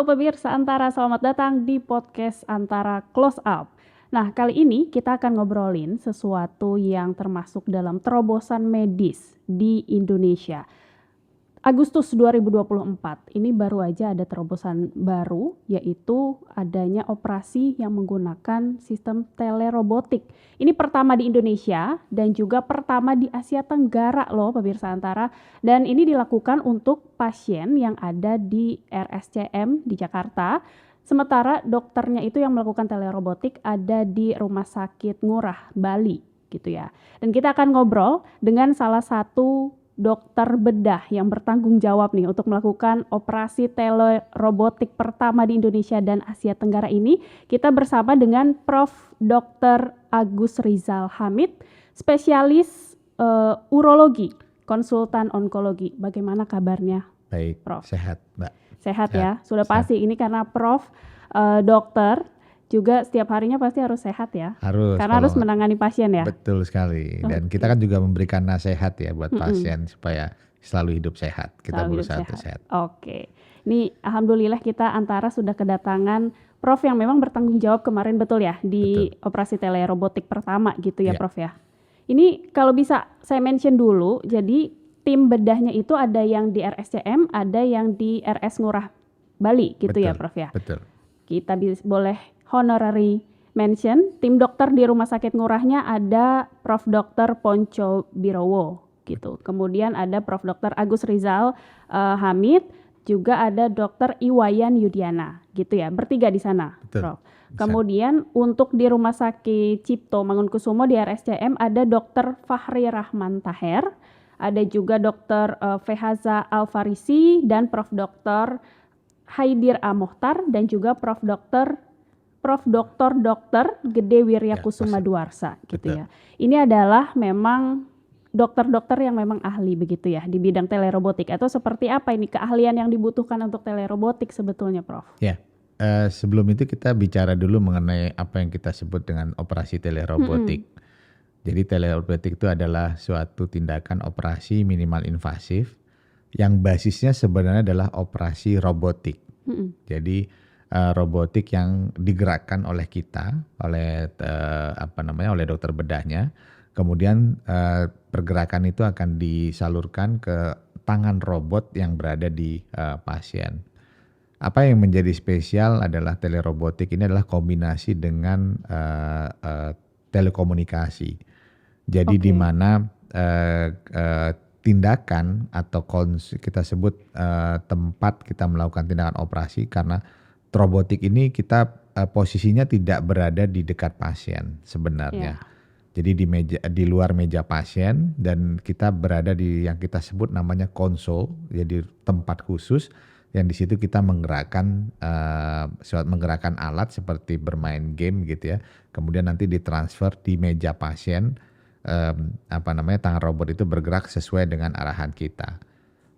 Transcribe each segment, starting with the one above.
pemirsa Antara, selamat datang di podcast Antara Close Up. Nah, kali ini kita akan ngobrolin sesuatu yang termasuk dalam terobosan medis di Indonesia. Agustus 2024, ini baru aja ada terobosan baru, yaitu adanya operasi yang menggunakan sistem telerobotik. Ini pertama di Indonesia dan juga pertama di Asia Tenggara loh pemirsa Antara. Dan ini dilakukan untuk pasien yang ada di RSCM di Jakarta. Sementara dokternya itu yang melakukan telerobotik ada di Rumah Sakit Ngurah, Bali gitu ya. Dan kita akan ngobrol dengan salah satu dokter bedah yang bertanggung jawab nih untuk melakukan operasi telerobotik pertama di Indonesia dan Asia Tenggara ini. Kita bersama dengan Prof. Dr. Agus Rizal Hamid, spesialis urologi, konsultan onkologi. Bagaimana kabarnya, Baik, Prof? sehat, Mbak. Sehat ya, sudah pasti. Ini karena Prof. Dokter juga setiap harinya pasti harus sehat ya. Karena harus menangani pasien ya. Betul sekali. Dan kita kan juga memberikan nasihat ya buat pasien supaya selalu hidup sehat. Kita berusaha untuk sehat. Oke. Ini alhamdulillah kita Antara sudah kedatangan Prof yang memang bertanggung jawab kemarin betul ya di operasi telerobotik pertama gitu ya, Prof ya. Ini kalau bisa saya mention dulu, jadi tim bedahnya itu ada yang di RSCM, ada yang di RS Ngurah Bali gitu ya, Prof ya. Betul. Kita boleh honorary mention, tim dokter di Rumah Sakit Ngurahnya ada Prof. Dr. Ponco Birowo gitu. Kemudian ada Prof. Dr. Agus Rizal Hamid, juga ada Dr. Iwayan Yudiana gitu ya. Bertiga di sana, Prof. Kemudian untuk di Rumah Sakit Cipto Mangunkusumo di RSCM ada Dr. Fahri Rahman Taher, ada juga Dr. Fehaza Alfarisi dan Prof. Dr. Haidir A. Mohtar dan juga Prof. Dr. Gede Wiryakusuma Duarsa gitu ya. Ini adalah memang dokter-dokter yang memang ahli begitu ya di bidang telerobotik, atau seperti apa ini keahlian yang dibutuhkan untuk telerobotik sebetulnya, Prof? Ya, sebelum itu kita bicara dulu mengenai apa yang kita sebut dengan operasi telerobotik. Jadi telerobotik itu adalah suatu tindakan operasi minimal invasif yang basisnya sebenarnya adalah operasi robotik. Jadi robotik yang digerakkan oleh kita, oleh oleh dokter bedahnya. Kemudian pergerakan itu akan disalurkan ke tangan robot yang berada di pasien. Apa yang menjadi spesial adalah telerobotik ini adalah kombinasi dengan telekomunikasi. Jadi di mana tindakan atau kita sebut tempat kita melakukan tindakan operasi, karena robotik ini kita posisinya tidak berada di dekat pasien sebenarnya. Jadi di luar meja pasien, dan kita berada di yang kita sebut namanya konsol, jadi tempat khusus yang di situ kita menggerakkan alat seperti bermain game gitu ya. Kemudian nanti ditransfer di meja pasien, tangan robot itu bergerak sesuai dengan arahan kita.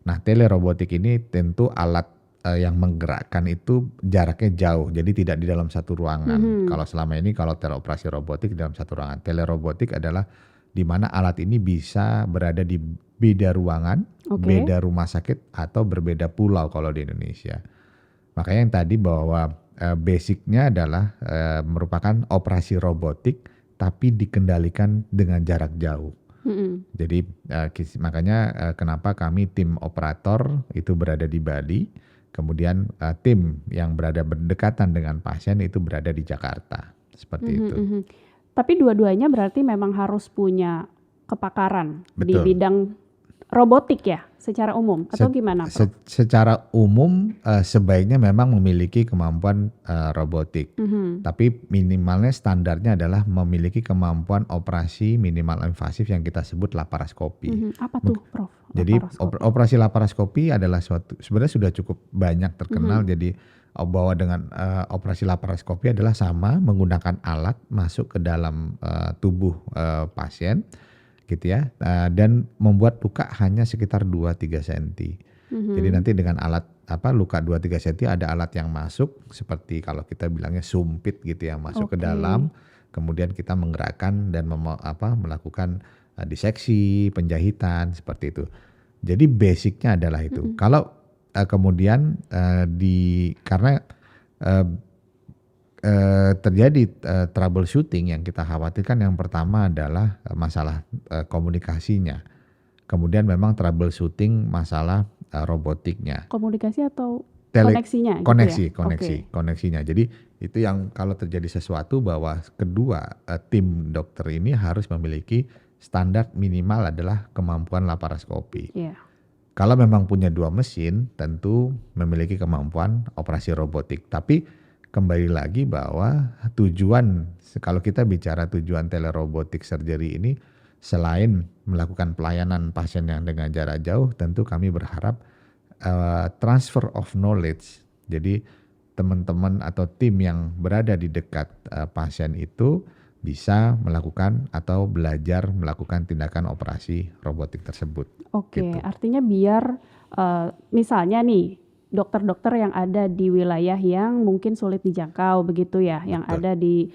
Nah, telerobotik ini tentu alat yang menggerakkan itu jaraknya jauh, jadi tidak di dalam satu ruangan. Kalau selama ini kalau teleoperasi robotik di dalam satu ruangan, telerobotik adalah di mana alat ini bisa berada di beda ruangan, beda rumah sakit, atau berbeda pulau kalau di Indonesia. Makanya yang tadi bahwa basicnya adalah merupakan operasi robotik tapi dikendalikan dengan jarak jauh. Jadi makanya kenapa kami tim operator itu berada di Bali, kemudian tim yang berada berdekatan dengan pasien itu berada di Jakarta, seperti itu. Tapi dua-duanya berarti memang harus punya kepakaran di bidang robotik ya, secara umum, atau gimana, Prof? Secara umum sebaiknya memang memiliki kemampuan robotik, tapi minimalnya standarnya adalah memiliki kemampuan operasi minimal invasif yang kita sebut laparoskopi. Apa tuh, Prof? Jadi operasi laparoskopi adalah sebenarnya sudah cukup banyak terkenal. Jadi bahwa dengan operasi laparoskopi adalah sama menggunakan alat masuk ke dalam tubuh pasien gitu ya, dan membuat luka hanya sekitar 2-3 cm. Jadi nanti dengan alat luka 2-3 cm ada alat yang masuk seperti kalau kita bilangnya sumpit gitu ya, masuk ke dalam, kemudian kita menggerakkan dan melakukan diseksi, penjahitan seperti itu. Jadi basicnya adalah itu. Kalau kemudian karena eh, terjadi troubleshooting, yang kita khawatirkan yang pertama adalah masalah komunikasinya. Kemudian memang troubleshooting masalah robotiknya. Komunikasi atau koneksinya gitu ya? Koneksinya. Jadi itu yang kalau terjadi sesuatu, bahwa kedua tim dokter ini harus memiliki standar minimal adalah kemampuan laparoskopi. Yeah. Kalau memang punya 2 mesin, tentu memiliki kemampuan operasi robotik. Tapi kembali lagi bahwa kalau kita bicara tujuan telerobotik surgery ini, selain melakukan pelayanan pasien yang dengan jarak jauh, tentu kami berharap transfer of knowledge. Jadi teman-teman atau tim yang berada di dekat pasien itu bisa melakukan atau belajar melakukan tindakan operasi robotik tersebut. Oke, gitu. Artinya biar misalnya nih dokter-dokter yang ada di wilayah yang mungkin sulit dijangkau begitu ya, yang ada di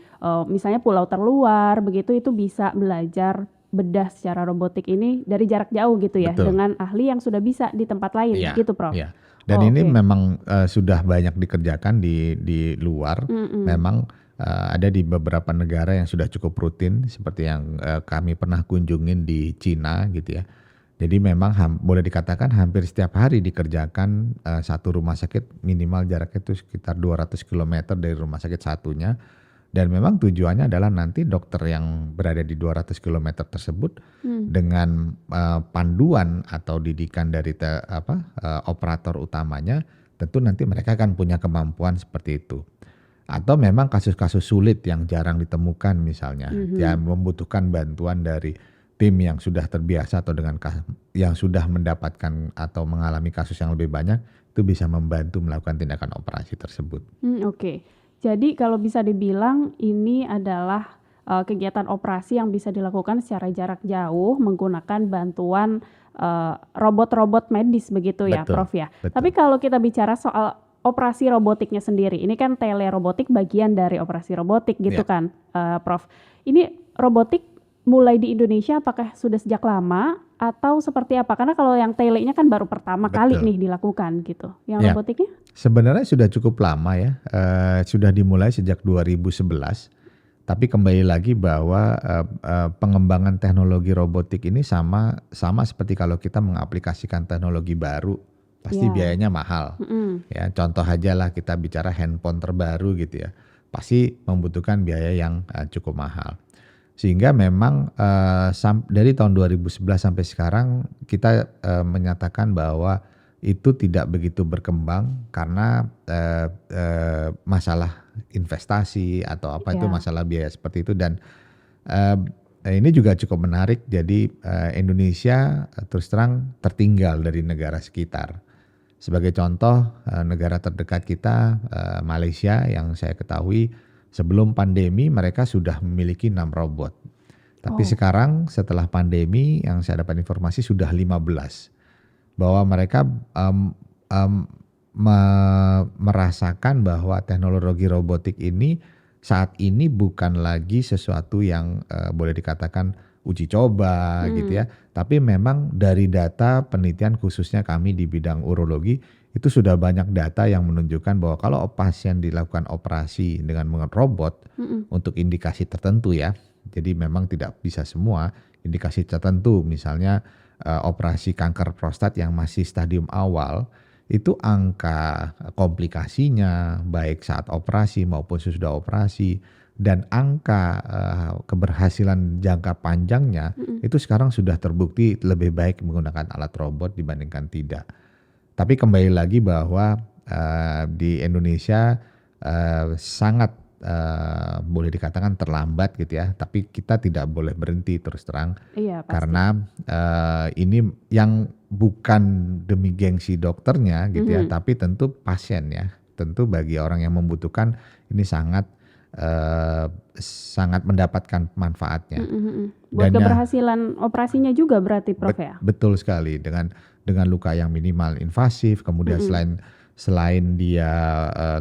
misalnya pulau terluar begitu, itu bisa belajar bedah secara robotik ini dari jarak jauh gitu ya. Betul. Dengan ahli yang sudah bisa di tempat lain gitu Prof. Iya. Dan ini memang sudah banyak dikerjakan di luar. Memang ada di beberapa negara yang sudah cukup rutin, seperti yang kami pernah kunjungin di Cina gitu ya. Jadi memang boleh dikatakan hampir setiap hari dikerjakan satu rumah sakit, minimal jaraknya itu sekitar 200 km dari rumah sakit satunya. Dan memang tujuannya adalah nanti dokter yang berada di 200 km tersebut dengan panduan atau didikan dari operator utamanya, tentu nanti mereka akan punya kemampuan seperti itu. Atau memang kasus-kasus sulit yang jarang ditemukan misalnya, yang membutuhkan bantuan dari tim yang sudah terbiasa atau dengan yang sudah mendapatkan atau mengalami kasus yang lebih banyak, itu bisa membantu melakukan tindakan operasi tersebut. Oke. Jadi kalau bisa dibilang ini adalah kegiatan operasi yang bisa dilakukan secara jarak jauh menggunakan bantuan robot-robot medis begitu ya, Prof ya. Betul. Tapi kalau kita bicara soal operasi robotiknya sendiri, ini kan telerobotik bagian dari operasi robotik gitu kan, Prof. Ini robotik mulai di Indonesia apakah sudah sejak lama atau seperti apa? Karena kalau yang tele-nya kan baru pertama kali nih dilakukan gitu. Yang robotiknya? Sebenarnya sudah cukup lama ya, sudah dimulai sejak 2011. Tapi kembali lagi bahwa pengembangan teknologi robotik ini sama seperti kalau kita mengaplikasikan teknologi baru, pasti biayanya mahal. Ya, contoh aja lah kita bicara handphone terbaru gitu ya, pasti membutuhkan biaya yang cukup mahal. Sehingga memang dari tahun 2011 sampai sekarang kita menyatakan bahwa itu tidak begitu berkembang karena masalah investasi atau apa itu masalah biaya seperti itu. Dan ini juga cukup menarik. Jadi Indonesia terus terang tertinggal dari negara sekitar. Sebagai contoh, negara terdekat kita Malaysia yang saya ketahui sebelum pandemi mereka sudah memiliki 6 robot. Tapi sekarang setelah pandemi yang saya dapat informasi sudah 15. Bahwa mereka merasakan bahwa teknologi robotik ini saat ini bukan lagi sesuatu yang boleh dikatakan uji coba gitu ya. Tapi memang dari data penelitian khususnya kami di bidang urologi, itu sudah banyak data yang menunjukkan bahwa kalau pasien dilakukan operasi dengan menggunakan robot untuk indikasi tertentu ya. Jadi memang tidak bisa semua, indikasi tertentu misalnya operasi kanker prostat yang masih stadium awal, itu angka komplikasinya baik saat operasi maupun sesudah operasi dan angka keberhasilan jangka panjangnya itu sekarang sudah terbukti lebih baik menggunakan alat robot dibandingkan tidak. Tapi kembali lagi bahwa di Indonesia sangat boleh dikatakan terlambat gitu ya. Tapi kita tidak boleh berhenti terus terang. Iya, pasti. Karena ini yang bukan demi gengsi dokternya gitu ya. Tapi tentu pasien ya. Tentu bagi orang yang membutuhkan ini sangat mendapatkan manfaatnya. Buat keberhasilan operasinya juga berarti Prof ya? Betul sekali, dengan luka yang minimal invasif, kemudian selain dia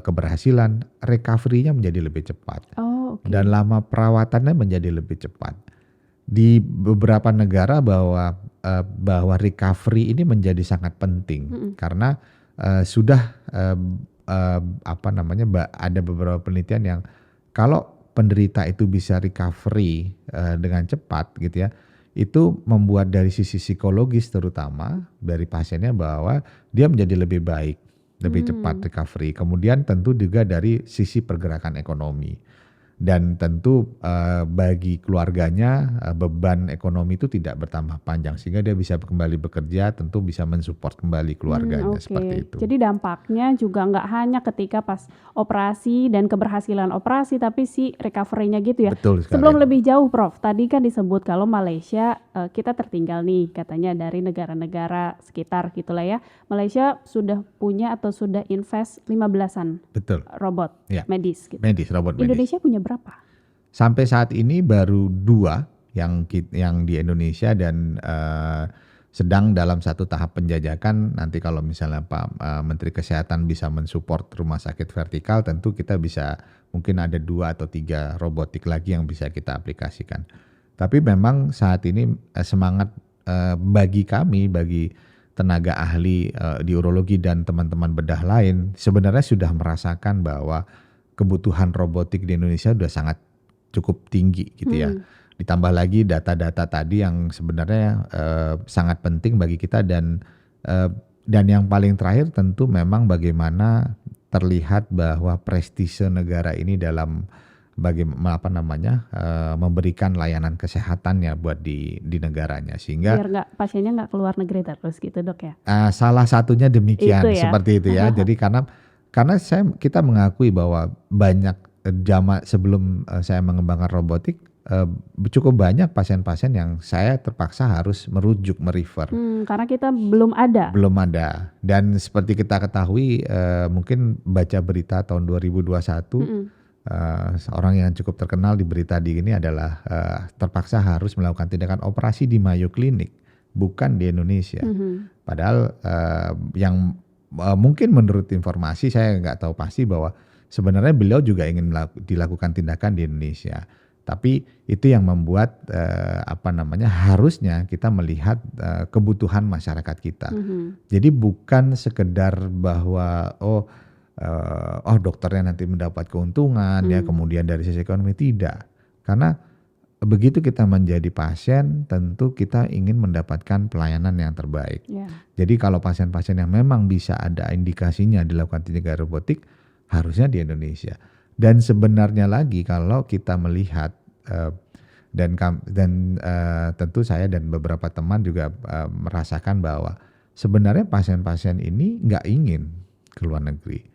keberhasilan, recovery-nya menjadi lebih cepat. Dan lama perawatannya menjadi lebih cepat. Di beberapa negara bahwa recovery ini menjadi sangat penting karena sudah ada beberapa penelitian yang kalau penderita itu bisa recovery dengan cepat gitu ya, itu membuat dari sisi psikologis terutama dari pasiennya bahwa dia menjadi lebih baik, lebih cepat recovery. Kemudian tentu juga dari sisi pergerakan ekonomi. Dan tentu bagi keluarganya beban ekonomi itu tidak bertambah panjang sehingga dia bisa kembali bekerja, tentu bisa mensupport kembali keluarganya seperti itu. Jadi dampaknya juga nggak hanya ketika pas operasi dan keberhasilan operasi, tapi si recovery-nya gitu ya. Betul sekali. Sebelum lebih jauh Prof, tadi kan disebut kalau Malaysia kita tertinggal nih katanya dari negara-negara sekitar gitulah ya. Malaysia sudah punya atau sudah invest 15-an Betul. robot medis gitu. Robot medis. Indonesia punya berapa? Sampai saat ini baru 2 yang di Indonesia dan sedang dalam satu tahap penjajakan. Nanti kalau misalnya Pak Menteri Kesehatan bisa mensupport rumah sakit vertikal, tentu kita bisa mungkin ada 2 atau 3 robotik lagi yang bisa kita aplikasikan. Tapi memang saat ini semangat bagi kami, bagi tenaga ahli di urologi dan teman-teman bedah lain sebenarnya sudah merasakan bahwa kebutuhan robotik di Indonesia sudah sangat cukup tinggi gitu ya. Ditambah lagi data-data tadi yang sebenarnya sangat penting bagi kita dan yang paling terakhir tentu memang bagaimana terlihat bahwa prestise negara ini dalam memberikan layanan kesehatannya buat di negaranya sehingga biar pasiennya nggak keluar negeri terus gitu dok ya. Salah satunya demikian Itu ya. seperti itu ya. Jadi karena kita mengakui bahwa banyak zaman sebelum saya mengembangkan robotik cukup banyak pasien-pasien yang saya terpaksa harus merefer. Karena kita belum ada. Dan seperti kita ketahui mungkin baca berita tahun 2021 seorang yang cukup terkenal di berita di ini adalah terpaksa harus melakukan tindakan operasi di Mayo Clinic, bukan di Indonesia. Padahal yang mungkin menurut informasi saya nggak tahu pasti bahwa sebenarnya beliau juga ingin dilakukan tindakan di Indonesia. Tapi itu yang membuat harusnya kita melihat kebutuhan masyarakat kita. Jadi bukan sekedar bahwa dokternya nanti mendapat keuntungan ya kemudian dari sisi ekonomi, tidak. Karena begitu kita menjadi pasien tentu kita ingin mendapatkan pelayanan yang terbaik. Jadi kalau pasien-pasien yang memang bisa ada indikasinya dilakukan tindakan robotik harusnya di Indonesia. Dan sebenarnya lagi kalau kita melihat dan tentu saya dan beberapa teman juga merasakan bahwa sebenarnya pasien-pasien ini nggak ingin ke luar negeri.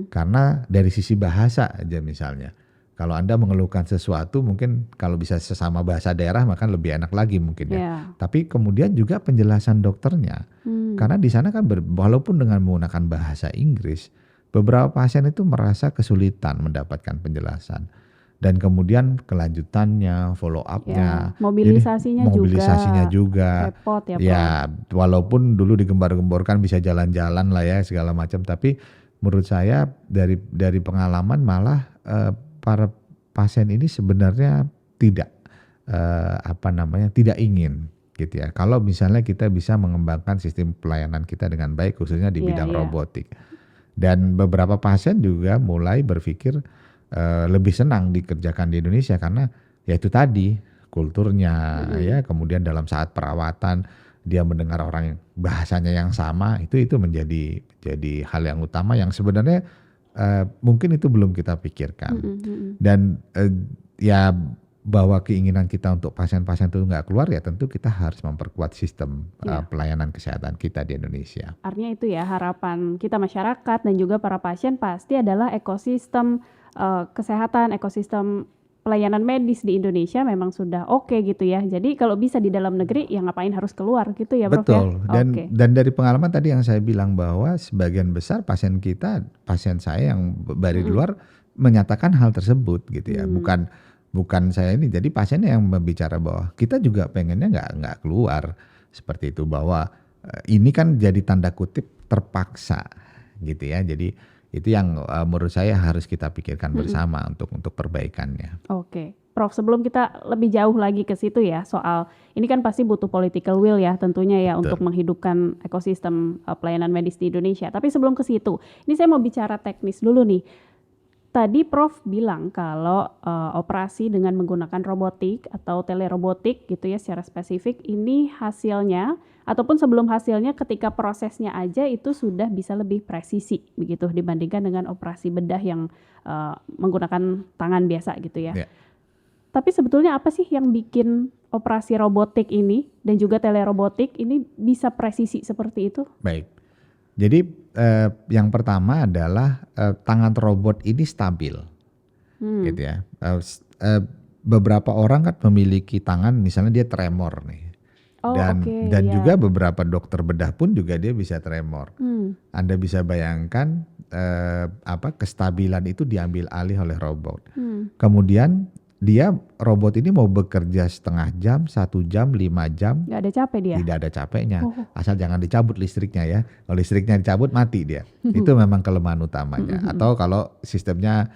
Karena dari sisi bahasa aja misalnya. Kalau Anda mengeluhkan sesuatu mungkin kalau bisa sesama bahasa daerah maka lebih enak lagi mungkin ya. Tapi kemudian juga penjelasan dokternya. Karena di sana kan walaupun dengan menggunakan bahasa Inggris, beberapa pasien itu merasa kesulitan mendapatkan penjelasan. Dan kemudian kelanjutannya, follow up-nya, mobilisasinya juga repot ya Pak. Ya, walaupun dulu digembar-gemborkan bisa jalan-jalan lah ya segala macam, tapi menurut saya dari pengalaman malah para pasien ini sebenarnya tidak tidak ingin gitu ya. Kalau misalnya kita bisa mengembangkan sistem pelayanan kita dengan baik khususnya di bidang robotik. Dan beberapa pasien juga mulai berpikir lebih senang dikerjakan di Indonesia karena ya itu tadi kulturnya ya, kemudian dalam saat perawatan dia mendengar orang yang bahasanya yang sama, itu menjadi hal yang utama yang sebenarnya mungkin itu belum kita pikirkan. Dan ya bahwa keinginan kita untuk pasien-pasien itu nggak keluar ya tentu kita harus memperkuat sistem pelayanan kesehatan kita di Indonesia. Artinya itu ya harapan kita masyarakat dan juga para pasien pasti adalah ekosistem kesehatan, ekosistem pelayanan medis di Indonesia memang sudah oke gitu ya. Jadi kalau bisa di dalam negeri ya ngapain harus keluar gitu ya Prof. Betul. Dan dari pengalaman tadi yang saya bilang bahwa sebagian besar pasien saya yang dari luar menyatakan hal tersebut gitu ya. Bukan saya ini. Jadi pasiennya yang berbicara bahwa kita juga pengennya nggak keluar seperti itu, bahwa ini kan jadi tanda kutip terpaksa gitu ya. Jadi itu yang menurut saya harus kita pikirkan bersama untuk perbaikannya. Oke. Prof, sebelum kita lebih jauh lagi ke situ ya, soal ini kan pasti butuh political will ya tentunya ya untuk menghidupkan ekosistem pelayanan medis di Indonesia. Tapi sebelum ke situ, ini saya mau bicara teknis dulu nih. Tadi Prof bilang kalau operasi dengan menggunakan robotik atau telerobotik gitu ya secara spesifik, ini hasilnya ataupun sebelum hasilnya ketika prosesnya aja itu sudah bisa lebih presisi begitu dibandingkan dengan operasi bedah yang menggunakan tangan biasa gitu ya. Tapi sebetulnya apa sih yang bikin operasi robotik ini dan juga telerobotik ini bisa presisi seperti itu? Baik. Jadi yang pertama adalah tangan robot ini stabil, gitu ya. Beberapa orang kan memiliki tangan, misalnya dia tremor nih, dan juga beberapa dokter bedah pun juga dia bisa tremor. Anda bisa bayangkan kestabilan itu diambil alih oleh robot. Kemudian robot ini mau bekerja setengah jam, 1 jam, 5 jam. Nggak ada capek dia? Tidak ada capeknya. Asal jangan dicabut listriknya ya. Kalau listriknya dicabut mati dia. Itu memang kelemahan utamanya. Atau kalau sistemnya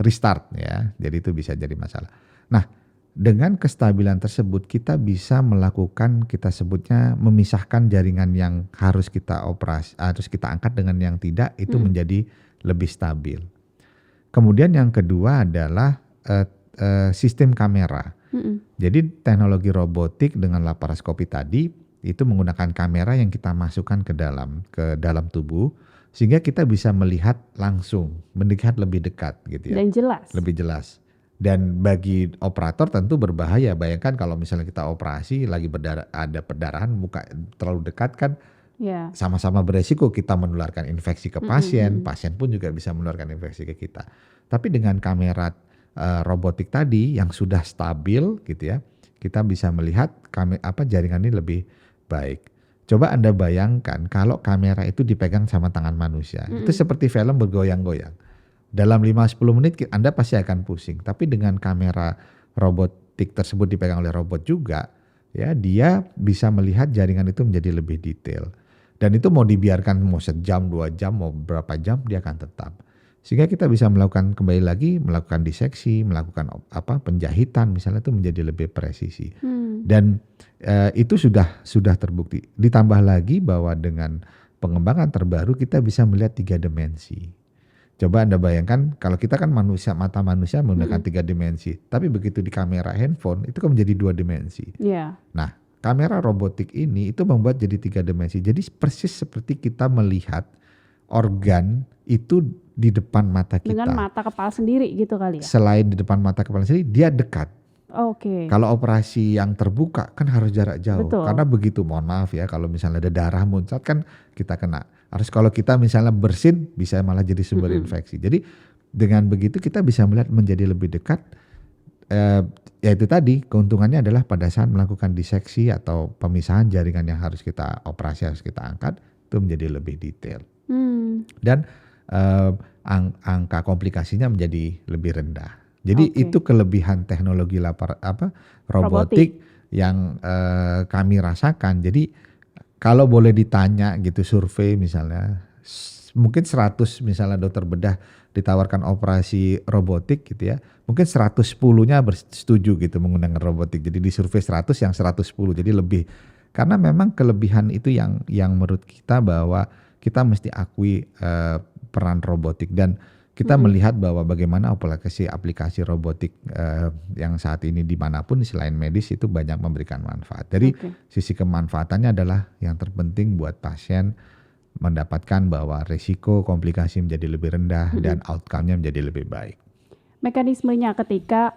restart ya. Jadi itu bisa jadi masalah. Nah, dengan kestabilan tersebut kita bisa melakukan, kita sebutnya memisahkan jaringan yang harus kita harus kita angkat dengan yang tidak, itu menjadi lebih stabil. Kemudian yang kedua adalah sistem kamera. Jadi teknologi robotik dengan laparoskopi tadi itu menggunakan kamera yang kita masukkan ke dalam tubuh sehingga kita bisa melihat langsung, melihat lebih dekat gitu ya. Dan jelas. Lebih jelas. Dan bagi operator tentu berbahaya. Bayangkan kalau misalnya kita operasi lagi ada perdarahan, muka terlalu dekat kan. Sama-sama beresiko kita menularkan infeksi ke pasien, pasien pun juga bisa menularkan infeksi ke kita. Tapi dengan kamera robotik tadi yang sudah stabil gitu ya, kita bisa melihat jaringan ini lebih baik. Coba Anda bayangkan kalau kamera itu dipegang sama tangan manusia, itu seperti film bergoyang-goyang. Dalam 5-10 menit Anda pasti akan pusing. Tapi dengan kamera robotik tersebut dipegang oleh robot juga, ya dia bisa melihat jaringan itu menjadi lebih detail. Dan itu mau dibiarkan mau sejam, 2 jam, mau berapa jam dia akan tetap. Sehingga kita bisa melakukan melakukan diseksi, melakukan penjahitan misalnya itu menjadi lebih presisi. Dan itu sudah terbukti. Ditambah lagi bahwa dengan pengembangan terbaru kita bisa melihat 3 dimensi. Coba Anda bayangkan kalau kita kan mata manusia menggunakan 3 dimensi. Tapi begitu di kamera handphone itu kan menjadi 2 dimensi. Nah, kamera robotik ini itu membuat jadi 3 dimensi. Jadi persis seperti kita melihat organ itu di depan mata kita. Dengan mata kepala sendiri gitu kali ya? Selain di depan mata kepala sendiri, dia dekat. Kalau operasi yang terbuka kan harus jarak jauh. Betul. Karena begitu, mohon maaf ya, kalau misalnya ada darah muncrat kan kita kena. Harus kalau kita misalnya bersin bisa malah jadi sumber infeksi. Jadi dengan begitu kita bisa melihat menjadi lebih dekat. Ya itu tadi keuntungannya adalah pada saat melakukan diseksi atau pemisahan jaringan yang harus kita operasi, harus kita angkat, itu menjadi lebih detail. Dan angka komplikasinya menjadi lebih rendah. Jadi itu kelebihan teknologi robotik yang kami rasakan. Jadi kalau boleh ditanya gitu, survei misalnya, mungkin 100 misalnya dokter bedah ditawarkan operasi robotik gitu ya, mungkin 110-nya setuju gitu menggunakan robotik. Jadi di survei 100 yang 110, jadi lebih. Karena memang kelebihan itu yang menurut kita bahwa kita mesti akui peran robotik dan kita melihat bahwa bagaimana aplikasi robotik yang saat ini dimanapun selain medis itu banyak memberikan manfaat. Dari sisi kemanfaatannya adalah yang terpenting buat pasien mendapatkan bahwa risiko komplikasi menjadi lebih rendah dan outcome-nya menjadi lebih baik. Mekanismenya ketika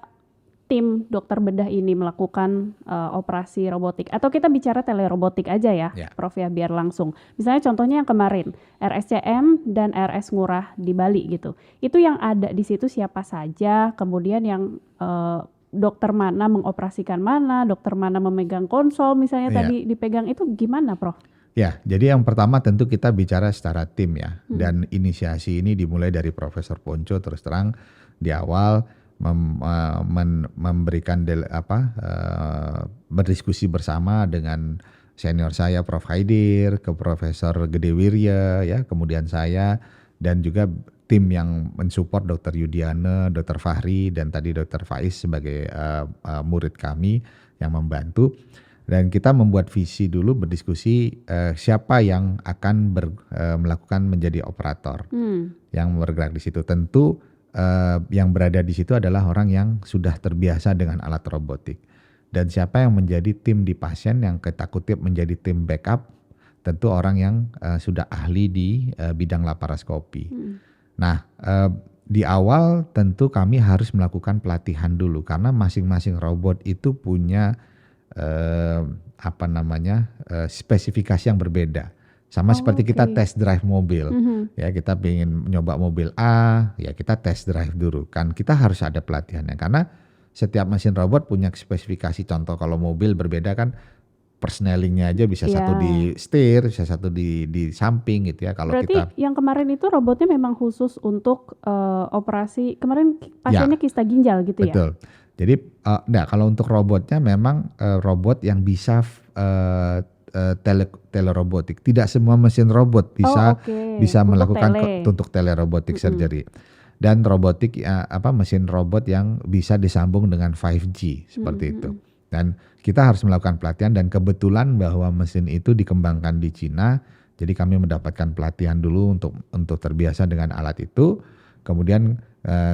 tim dokter bedah ini melakukan operasi robotik atau kita bicara telerobotik aja ya, Prof ya, biar langsung. Misalnya contohnya yang kemarin RSCM dan RS Ngurah di Bali gitu. Itu yang ada di situ siapa saja, kemudian yang dokter mana mengoperasikan mana, dokter mana memegang konsol misalnya tadi dipegang, itu gimana Prof? Ya, jadi yang pertama tentu kita bicara secara tim ya. Dan inisiasi ini dimulai dari Profesor Ponco terus terang di awal memberikan berdiskusi bersama dengan senior saya Prof Haidir, ke Profesor Gede Wirya ya, kemudian saya dan juga tim yang mensupport Dr. Yudiana, Dr. Fahri, dan tadi Dr. Faiz sebagai murid kami yang membantu. Dan kita membuat visi dulu, berdiskusi siapa yang akan melakukan menjadi operator yang bergerak di situ. Tentu yang berada di situ adalah orang yang sudah terbiasa dengan alat robotik. Dan siapa yang menjadi tim di pasien yang kita kutip menjadi tim backup, tentu orang yang sudah ahli di bidang laparoskopi. Nah, di awal tentu kami harus melakukan pelatihan dulu karena masing-masing robot itu punya spesifikasi yang berbeda. Sama seperti kita test drive mobil. Ya, kita ingin nyoba mobil A, ya kita test drive dulu. Kan kita harus ada pelatihannya karena setiap mesin robot punya spesifikasi. Contoh kalau mobil berbeda kan, persnelingnya aja bisa satu di setir, bisa satu di samping gitu ya. Kalau berarti yang kemarin itu robotnya memang khusus untuk operasi, kemarin pasiennya kista ginjal gitu ya? Betul. Jadi kalau untuk robotnya memang robot yang bisa telerobotik. Tidak semua mesin robot bisa melakukan untuk telerobotik surgery. Dan robotik mesin robot yang bisa disambung dengan 5G seperti itu. Dan kita harus melakukan pelatihan dan kebetulan bahwa mesin itu dikembangkan di Cina. Jadi kami mendapatkan pelatihan dulu untuk terbiasa dengan alat itu. Kemudian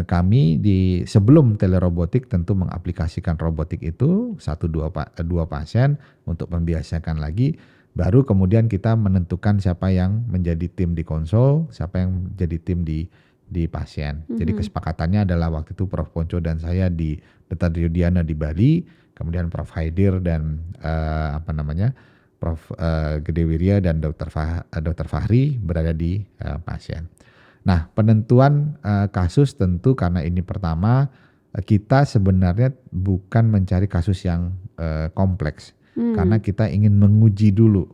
kami sebelum telerobotik tentu mengaplikasikan robotik itu 1-2 pasien untuk membiasakan lagi. Baru kemudian kita menentukan siapa yang menjadi tim di konsul, siapa yang menjadi tim di pasien. Jadi kesepakatannya adalah waktu itu Prof. Ponco dan saya di Dr. Yudiana di Bali, kemudian Prof. Haidir dan Prof. Gede Wirya dan Dr. Fahri berada di pasien. Nah, penentuan kasus tentu karena ini pertama kita sebenarnya bukan mencari kasus yang kompleks karena kita ingin menguji dulu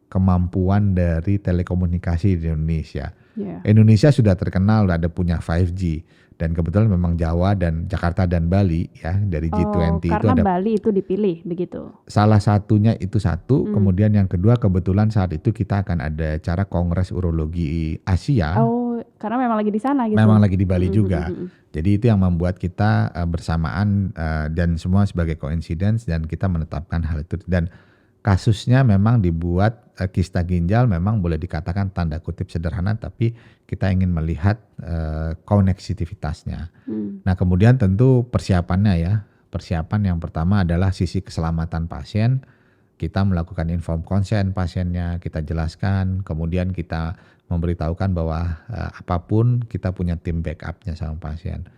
kemampuan dari telekomunikasi di Indonesia. Indonesia sudah terkenal ada punya 5G dan kebetulan memang Jawa dan Jakarta dan Bali ya dari G20 itu karena Bali itu dipilih begitu. Salah satunya itu satu, kemudian yang kedua kebetulan saat itu kita akan ada acara Kongres Urologi Asia. Karena memang lagi di sana gitu. Memang lagi di Bali juga. Jadi itu yang membuat kita bersamaan dan semua sebagai coincidence dan kita menetapkan hal itu. Dan kasusnya memang dibuat kista ginjal memang boleh dikatakan tanda kutip sederhana tapi kita ingin melihat koneksivitasnya. Nah kemudian tentu persiapannya ya. Persiapan yang pertama adalah sisi keselamatan pasien. Kita melakukan inform consent pasiennya, kita jelaskan, kemudian kita memberitahukan bahwa apapun kita punya tim backupnya sama pasien.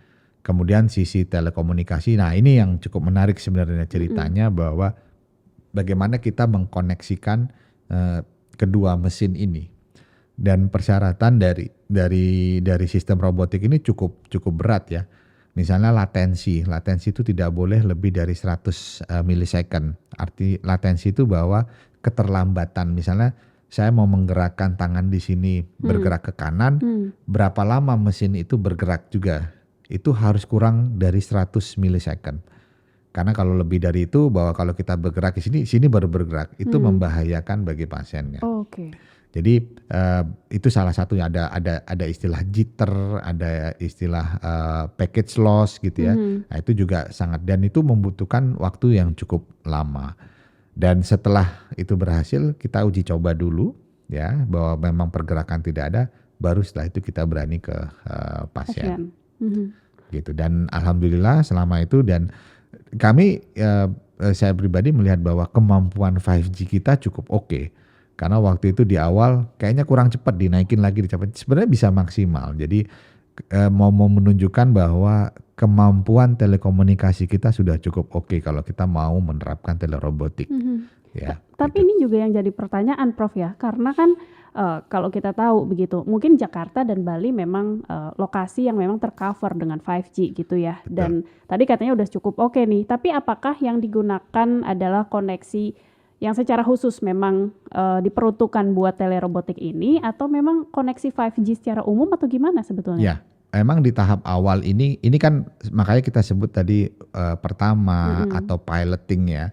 Kemudian sisi telekomunikasi, nah ini yang cukup menarik sebenarnya ceritanya bahwa bagaimana kita mengkoneksikan kedua mesin ini dan persyaratan dari sistem robotik ini cukup berat ya. Misalnya latensi itu tidak boleh lebih dari 100 milisecond. Arti latensi itu bahwa keterlambatan. Misalnya saya mau menggerakkan tangan di sini bergerak ke kanan, berapa lama mesin itu bergerak juga. Itu harus kurang dari 100 milisecond. Karena kalau lebih dari itu bahwa kalau kita bergerak di sini baru bergerak, itu membahayakan bagi pasiennya. Jadi itu salah satunya ada istilah jitter, ada istilah package loss gitu ya. Nah itu juga sangat dan itu membutuhkan waktu yang cukup lama. Dan setelah itu berhasil kita uji coba dulu ya bahwa memang pergerakan tidak ada, baru setelah itu kita berani ke pasien. Gitu. Dan alhamdulillah selama itu dan kami saya pribadi melihat bahwa kemampuan 5G kita cukup oke. Karena waktu itu di awal kayaknya kurang cepat dinaikin lagi sebenarnya bisa maksimal. Jadi mau menunjukkan bahwa kemampuan telekomunikasi kita sudah cukup oke kalau kita mau menerapkan telerobotik. Ya. Tapi gitu. ini juga yang jadi pertanyaan Prof ya, karena kan kalau kita tahu begitu, mungkin Jakarta dan Bali memang lokasi yang memang tercover dengan 5G gitu ya. Betul. Dan tadi katanya udah cukup oke nih. Tapi apakah yang digunakan adalah koneksi yang secara khusus memang diperuntukkan buat telerobotik ini atau memang koneksi 5G secara umum atau gimana sebetulnya? Ya, emang di tahap awal ini kan makanya kita sebut tadi pertama atau piloting ya.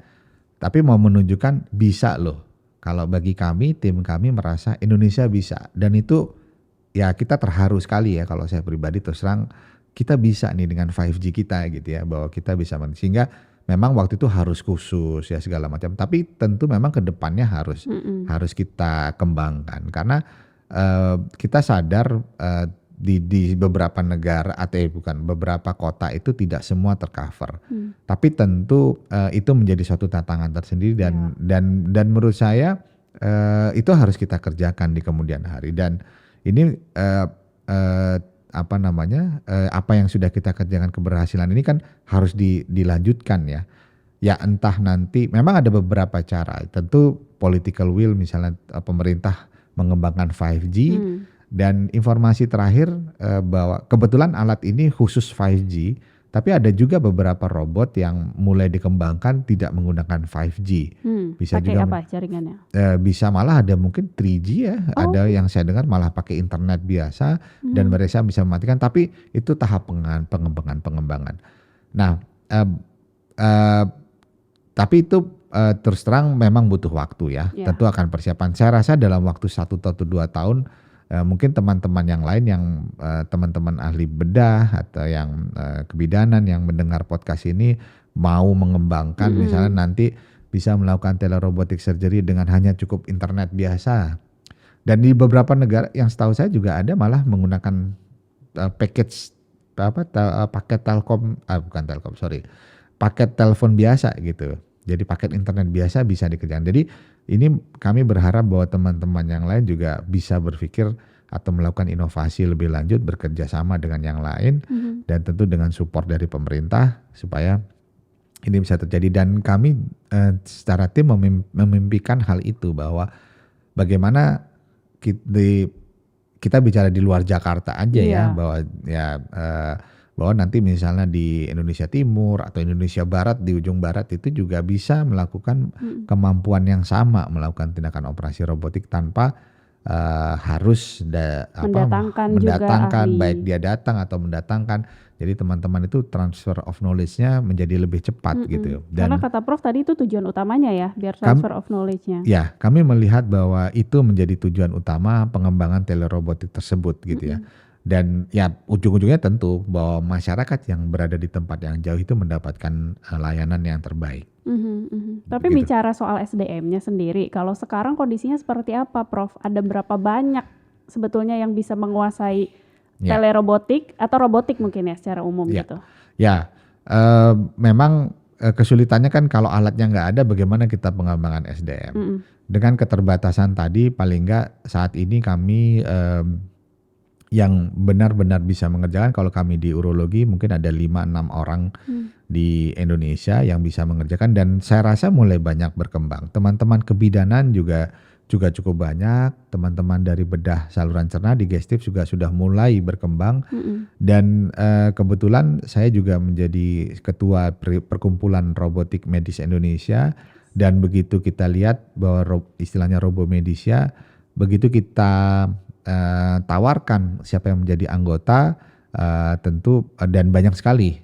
Tapi mau menunjukkan bisa loh. Kalau bagi kami, tim kami merasa Indonesia bisa dan itu ya kita terharu sekali ya, kalau saya pribadi terus terang kita bisa nih dengan 5G kita gitu ya, bahwa kita bisa sehingga memang waktu itu harus khusus ya segala macam. Tapi tentu memang ke depannya harus kita kembangkan karena kita sadar di beberapa negara atau bukan beberapa kota itu tidak semua tercover. Tapi tentu itu menjadi suatu tantangan tersendiri dan menurut saya itu harus kita kerjakan di kemudian hari. Dan ini apa yang sudah kita kerjakan keberhasilan ini kan harus dilanjutkan ya. Ya entah nanti memang ada beberapa cara. Tentu political will, misalnya pemerintah mengembangkan 5G. Dan informasi terakhir bahwa kebetulan alat ini khusus 5G, tapi ada juga beberapa robot yang mulai dikembangkan tidak menggunakan 5G. Bisa juga apa jaringannya? Bisa malah ada mungkin 3G ya. Ada yang saya dengar malah pakai internet biasa dan mereka bisa mematikan. Tapi itu tahap pengembangan. Nah, tapi itu terus terang memang butuh waktu ya. Tentu akan persiapan. Saya rasa dalam waktu 1 atau 2 tahun. Mungkin teman-teman yang lain yang teman-teman ahli bedah atau yang kebidanan yang mendengar podcast ini mau mengembangkan misalnya nanti bisa melakukan telerobotic surgery dengan hanya cukup internet biasa. Dan di beberapa negara yang setahu saya juga ada malah menggunakan paket telepon biasa gitu. Jadi paket internet biasa bisa dikerjakan. Jadi ini kami berharap bahwa teman-teman yang lain juga bisa berpikir atau melakukan inovasi lebih lanjut, bekerja sama dengan yang lain dan tentu dengan support dari pemerintah supaya ini bisa terjadi. Dan kami secara tim memimpikan hal itu, bahwa bagaimana kita bicara di luar Jakarta aja ya, bahwa nanti misalnya di Indonesia Timur atau Indonesia Barat, di ujung barat itu juga bisa melakukan kemampuan yang sama melakukan tindakan operasi robotik tanpa harus mendatangkan baik dia datang atau mendatangkan. Jadi teman-teman itu transfer of knowledge-nya menjadi lebih cepat gitu. Dan karena kata Prof tadi itu tujuan utamanya ya, biar transfer of knowledge-nya. Ya, kami melihat bahwa itu menjadi tujuan utama pengembangan telerobotik tersebut gitu ya. Dan ya ujung-ujungnya tentu bahwa masyarakat yang berada di tempat yang jauh itu mendapatkan layanan yang terbaik. Tapi bicara soal SDM-nya sendiri, kalau sekarang kondisinya seperti apa, Prof? Ada berapa banyak sebetulnya yang bisa menguasai telerobotik atau robotik mungkin ya secara umum gitu? Ya, memang kesulitannya kan kalau alatnya nggak ada, bagaimana kita pengembangan SDM? Dengan keterbatasan tadi, paling nggak saat ini kami yang benar-benar bisa mengerjakan, kalau kami di urologi mungkin ada 5-6 orang di Indonesia yang bisa mengerjakan, dan saya rasa mulai banyak berkembang. Teman-teman kebidanan juga cukup banyak, teman-teman dari bedah saluran cerna digestif juga sudah mulai berkembang. Dan kebetulan saya juga menjadi ketua perkumpulan robotik medis Indonesia, dan begitu kita lihat bahwa istilahnya Robomedisia, begitu kita tawarkan siapa yang menjadi anggota, tentu dan banyak sekali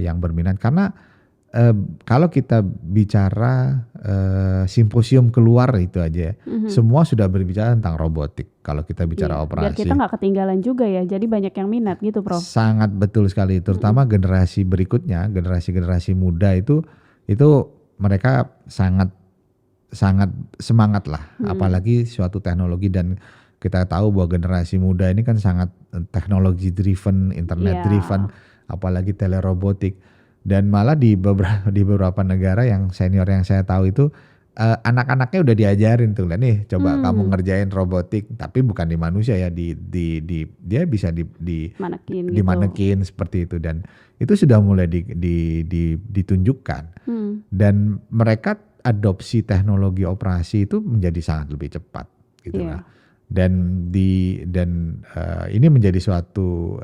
yang berminat, karena kalau kita bicara simposium keluar itu aja, semua sudah berbicara tentang robotik. Kalau kita bicara operasi, biar kita nggak ketinggalan juga ya, jadi banyak yang minat gitu, Prof. Sangat betul sekali, terutama generasi berikutnya, generasi muda itu mereka sangat semangat lah, apalagi suatu teknologi. Dan kita tahu bahwa generasi muda ini kan sangat teknologi driven, internet driven, apalagi telerobotik. Dan malah di beberapa negara yang senior yang saya tahu itu anak-anaknya udah diajarin tuh, nih coba kamu ngerjain robotik, tapi bukan di manusia ya, dia bisa dimanekin seperti itu, dan itu sudah mulai ditunjukkan. Dan mereka adopsi teknologi operasi itu menjadi sangat lebih cepat gitu lah. Dan ini menjadi suatu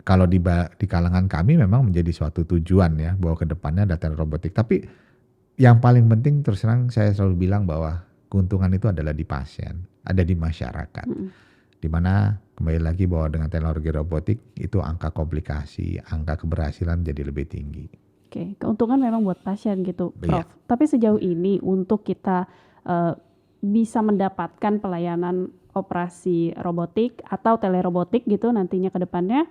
kalau di kalangan kami memang menjadi suatu tujuan ya, bahwa kedepannya ada telerobotik. Tapi yang paling penting terus terang saya selalu bilang bahwa keuntungan itu adalah di pasien, ada di masyarakat. Dimana kembali lagi bahwa dengan teknologi robotik itu angka komplikasi, angka keberhasilan jadi lebih tinggi. Oke, keuntungan memang buat pasien gitu, Prof. Tapi sejauh ini untuk kita bisa mendapatkan pelayanan operasi robotik atau telerobotik gitu nantinya ke depannya,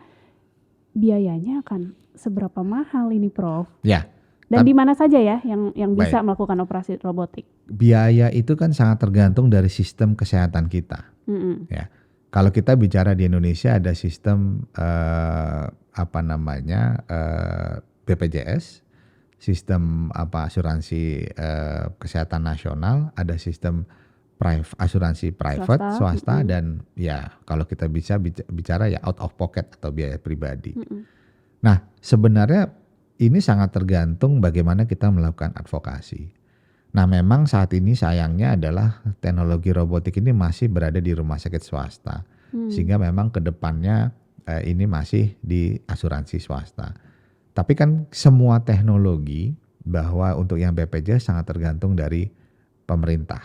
biayanya akan seberapa mahal ini Prof? Ya. Dan di mana saja ya yang bisa Baik. melakukan operasi robotik? Biaya itu kan sangat tergantung dari sistem kesehatan kita. Ya. Kalau kita bicara di Indonesia ada sistem BPJS, sistem asuransi kesehatan nasional, ada sistem asuransi private, swasta dan ya kalau kita bisa bicara ya out of pocket atau biaya pribadi. Nah, sebenarnya ini sangat tergantung bagaimana kita melakukan advokasi. Nah, memang saat ini sayangnya adalah teknologi robotik ini masih berada di rumah sakit swasta. Sehingga memang ke depannya ini masih di asuransi swasta. Tapi kan semua teknologi bahwa untuk yang BPJS sangat tergantung dari pemerintah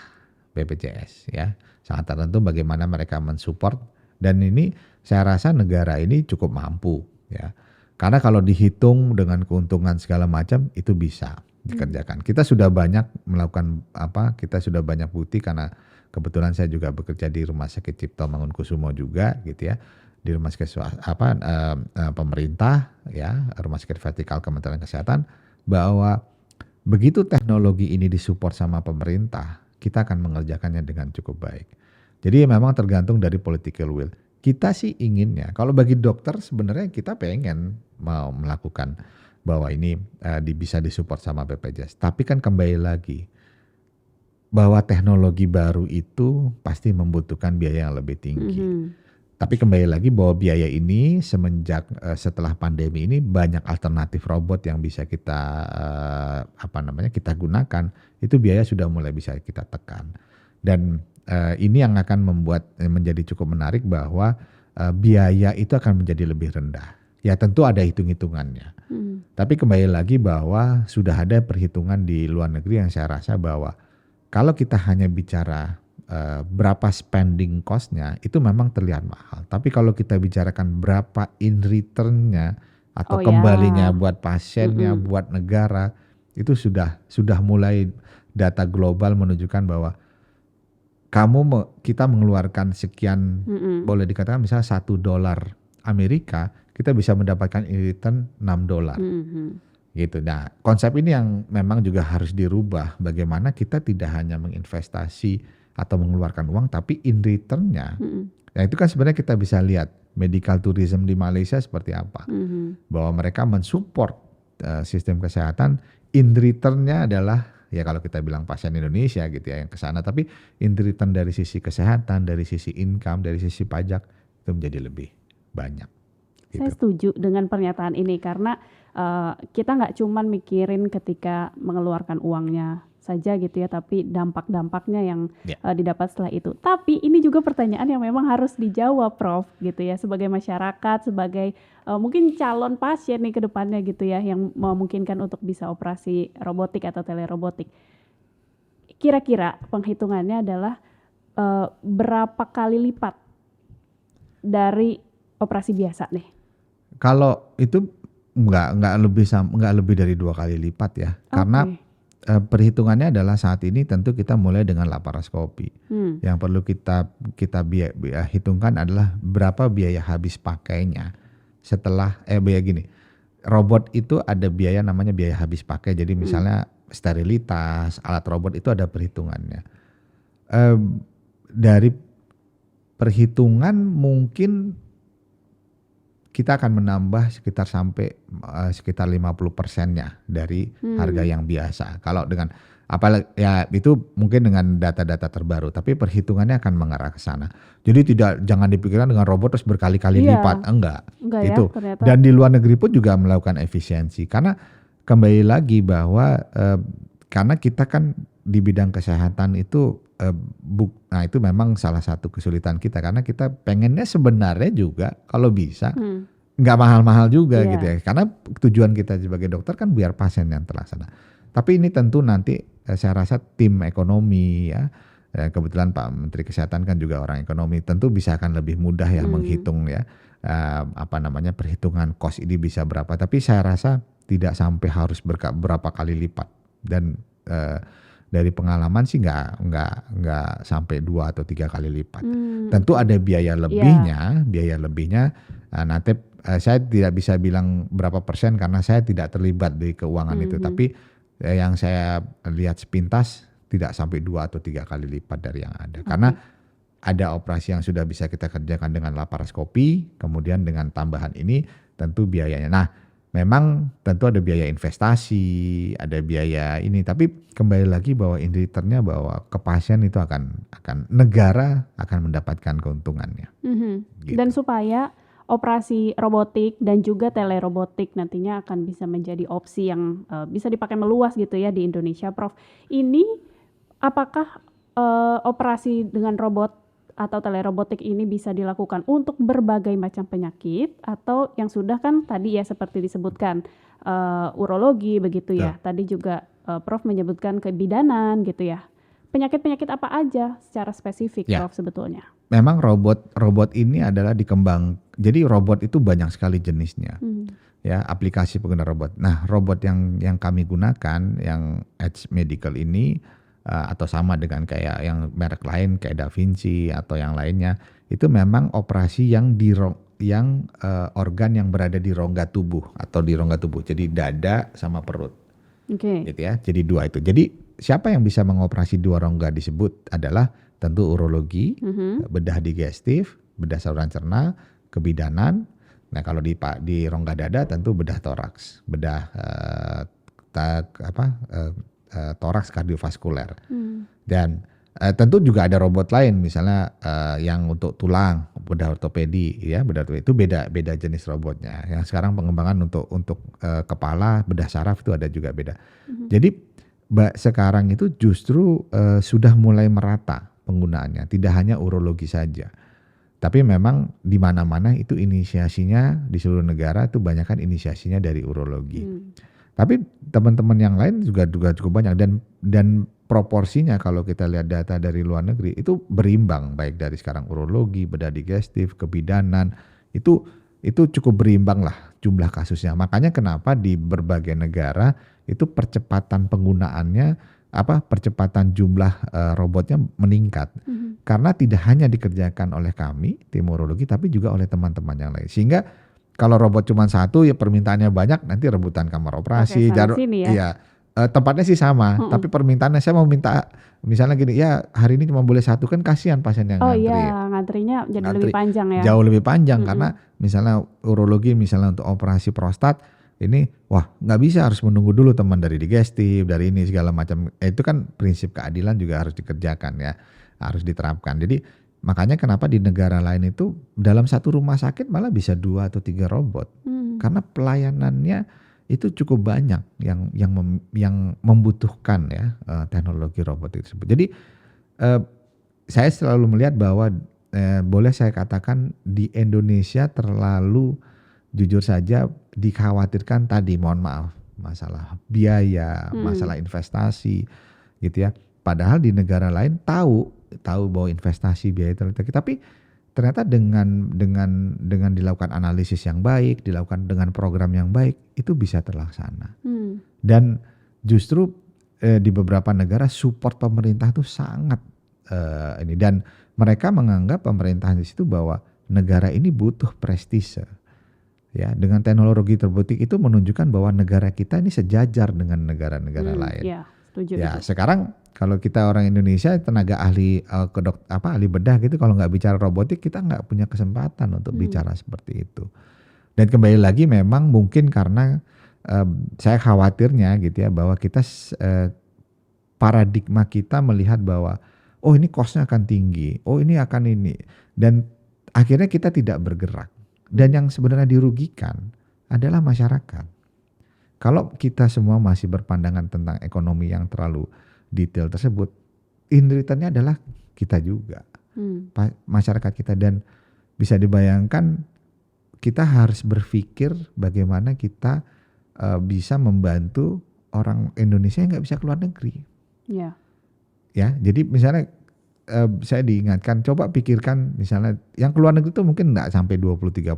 BPJS ya. Sangat tergantung bagaimana mereka mensupport dan ini saya rasa negara ini cukup mampu ya. Karena kalau dihitung dengan keuntungan segala macam itu bisa dikerjakan. Kita sudah banyak melakukan kita sudah banyak bukti karena kebetulan saya juga bekerja di Rumah Sakit Cipto Mangunkusumo juga gitu ya. Di rumah sakit pemerintah ya, rumah sakit vertikal Kementerian Kesehatan bahwa begitu teknologi ini disupport sama pemerintah, kita akan mengerjakannya dengan cukup baik. Jadi memang tergantung dari political will. Kita sih inginnya, kalau bagi dokter sebenarnya kita pengen mau melakukan bahwa ini bisa disupport sama BPJS. Tapi kan kembali lagi bahwa teknologi baru itu pasti membutuhkan biaya yang lebih tinggi. Tapi kembali lagi bahwa biaya ini semenjak setelah pandemi ini banyak alternatif robot yang bisa kita kita gunakan, itu biaya sudah mulai bisa kita tekan. Dan ini yang akan membuat menjadi cukup menarik bahwa biaya itu akan menjadi lebih rendah. Ya tentu ada hitung-hitungannya. Tapi kembali lagi bahwa sudah ada perhitungan di luar negeri yang saya rasa bahwa kalau kita hanya bicara berapa spending cost-nya itu memang terlihat mahal. Tapi kalau kita bicarakan berapa in return-nya atau kembalinya buat pasiennya, buat negara, itu sudah mulai data global menunjukkan bahwa kita mengeluarkan sekian, boleh dikatakan misalnya $1 Amerika, kita bisa mendapatkan in return $6. Gitu. Nah, konsep ini yang memang juga harus dirubah. Bagaimana kita tidak hanya menginvestasi atau mengeluarkan uang, tapi in return-nya, ya itu kan sebenarnya kita bisa lihat medical tourism di Malaysia seperti apa, bahwa mereka mensupport sistem kesehatan, in return-nya adalah ya kalau kita bilang pasien Indonesia gitu ya yang ke sana, tapi in return dari sisi kesehatan, dari sisi income, dari sisi pajak itu menjadi lebih banyak. Gitu. Saya setuju dengan pernyataan ini karena kita nggak cuman mikirin ketika mengeluarkan uangnya saja gitu ya, tapi dampak-dampaknya yang didapat setelah itu. Tapi ini juga pertanyaan yang memang harus dijawab Prof gitu ya, sebagai masyarakat, sebagai mungkin calon pasien nih ke depannya gitu ya, yang memungkinkan untuk bisa operasi robotik atau telerobotik. Kira-kira penghitungannya adalah berapa kali lipat dari operasi biasa nih? Kalau itu nggak lebih dari 2 kali lipat ya, karena perhitungannya adalah saat ini tentu kita mulai dengan laparoskopi. Yang perlu kita hitungkan adalah berapa biaya habis pakainya setelah robot itu ada biaya namanya biaya habis pakai. Jadi misalnya sterilitas, alat robot itu ada perhitungannya. Dari perhitungan mungkin kita akan menambah sekitar 50%-nya dari harga yang biasa. Kalau dengan ya itu mungkin dengan data-data terbaru, tapi perhitungannya akan mengarah ke sana. Jadi jangan dipikirkan dengan robot terus berkali-kali lipat, enggak itu. Ya, dan di luar negeri pun juga melakukan efisiensi. Karena kembali lagi bahwa karena kita kan di bidang kesehatan itu nah itu memang salah satu kesulitan kita karena kita pengennya sebenarnya juga kalau bisa nggak mahal-mahal juga gitu ya, karena tujuan kita sebagai dokter kan biar pasien yang terlaksana. Tapi ini tentu nanti saya rasa tim ekonomi ya, kebetulan Pak Menteri Kesehatan kan juga orang ekonomi, tentu bisa akan lebih mudah ya menghitung ya perhitungan cost ini bisa berapa. Tapi saya rasa tidak sampai harus berapa kali lipat dan dari pengalaman sih nggak sampai 2 atau 3 kali lipat. Tentu ada biaya lebihnya. Nanti saya tidak bisa bilang berapa persen karena saya tidak terlibat di keuangan itu. Tapi yang saya lihat sepintas tidak sampai 2 atau 3 kali lipat dari yang ada. Karena ada operasi yang sudah bisa kita kerjakan dengan laparoskopi, kemudian dengan tambahan ini tentu biayanya. Nah, memang tentu ada biaya investasi, ada biaya ini, tapi kembali lagi bahwa in returnnya bahwa ke pasien itu akan negara akan mendapatkan keuntungannya. Gitu. Dan supaya operasi robotik dan juga telerobotik nantinya akan bisa menjadi opsi yang bisa dipakai meluas gitu ya di Indonesia, Prof. Ini apakah operasi dengan robot atau telerobotik ini bisa dilakukan untuk berbagai macam penyakit atau yang sudah kan tadi ya seperti disebutkan urologi begitu ya. Tadi juga Prof menyebutkan kebidanan gitu ya. Penyakit-penyakit apa aja secara spesifik Prof sebetulnya? Memang robot ini adalah dikembang. Jadi robot itu banyak sekali jenisnya. Ya, aplikasi pengguna robot. Nah, robot yang kami gunakan yang Edge Medical ini atau sama dengan kayak yang merek lain kayak Da Vinci atau yang lainnya, itu memang operasi yang organ yang berada di rongga tubuh atau di rongga tubuh. Jadi dada sama perut. Gitu ya. Jadi 2 itu. Jadi siapa yang bisa mengoperasi 2 rongga disebut adalah tentu urologi, bedah digestif, bedah saluran cerna, kebidanan. Nah, kalau di rongga dada tentu bedah toraks, bedah toraks kardiovaskuler. Dan tentu juga ada robot lain misalnya yang untuk tulang, bedah ortopedi ya, bedah ortopedi itu beda jenis robotnya. Yang sekarang pengembangan untuk kepala, bedah saraf itu ada juga beda. Jadi sekarang itu justru sudah mulai merata penggunaannya, tidak hanya urologi saja. Tapi memang di mana-mana itu inisiasinya di seluruh negara itu banyak kan inisiasinya dari urologi. Tapi teman-teman yang lain juga cukup banyak dan proporsinya kalau kita lihat data dari luar negeri itu berimbang, baik dari sekarang urologi, bedah digestif, kebidanan itu cukup berimbang lah jumlah kasusnya. Makanya kenapa di berbagai negara itu percepatan penggunaannya percepatan jumlah robotnya meningkat. Karena tidak hanya dikerjakan oleh kami tim urologi tapi juga oleh teman-teman yang lain. Sehingga kalau robot cuma 1 ya permintaannya banyak, nanti rebutan kamar operasi. Tempatnya sih sama, tapi permintaannya saya mau minta misalnya gini, ya hari ini cuma boleh 1 kan kasihan pasien yang ngantri. Oh iya, ngantrinya jadi lebih panjang ya. Jauh lebih panjang karena misalnya urologi misalnya untuk operasi prostat ini nggak bisa, harus menunggu dulu teman dari digestif, dari ini segala macam. Itu kan prinsip keadilan juga harus dikerjakan ya, harus diterapkan. Jadi makanya kenapa di negara lain itu dalam satu rumah sakit malah bisa 2 atau 3 robot. Karena pelayanannya itu cukup banyak yang membutuhkan ya teknologi robot tersebut. Jadi saya selalu melihat bahwa boleh saya katakan di Indonesia terlalu jujur saja dikhawatirkan tadi, mohon maaf, masalah biaya, masalah investasi gitu ya. Padahal di negara lain tahu bahwa investasi biaya terlalu, tapi ternyata dengan dilakukan analisis yang baik, dilakukan dengan program yang baik, itu bisa terlaksana. Dan justru di beberapa negara support pemerintah itu sangat ini, dan mereka menganggap pemerintah di situ bahwa negara ini butuh prestise. Ya, dengan teknologi robotik itu menunjukkan bahwa negara kita ini sejajar dengan negara-negara lain. Ya, setuju. Ya, sekarang kalau kita orang Indonesia tenaga ahli ahli bedah gitu, kalau nggak bicara robotik kita nggak punya kesempatan untuk bicara seperti itu. Dan kembali lagi memang mungkin karena saya khawatirnya gitu ya, bahwa kita paradigma kita melihat bahwa ini cost-nya akan tinggi, ini akan ini, dan akhirnya kita tidak bergerak. Dan yang sebenarnya dirugikan adalah masyarakat. Kalau kita semua masih berpandangan tentang ekonomi yang terlalu detail tersebut, in return-nya adalah kita juga, masyarakat kita. Dan bisa dibayangkan kita harus berpikir bagaimana kita bisa membantu orang Indonesia yang nggak bisa keluar negeri. Ya, jadi misalnya saya diingatkan, coba pikirkan misalnya yang keluar negeri itu mungkin nggak sampai 20-30%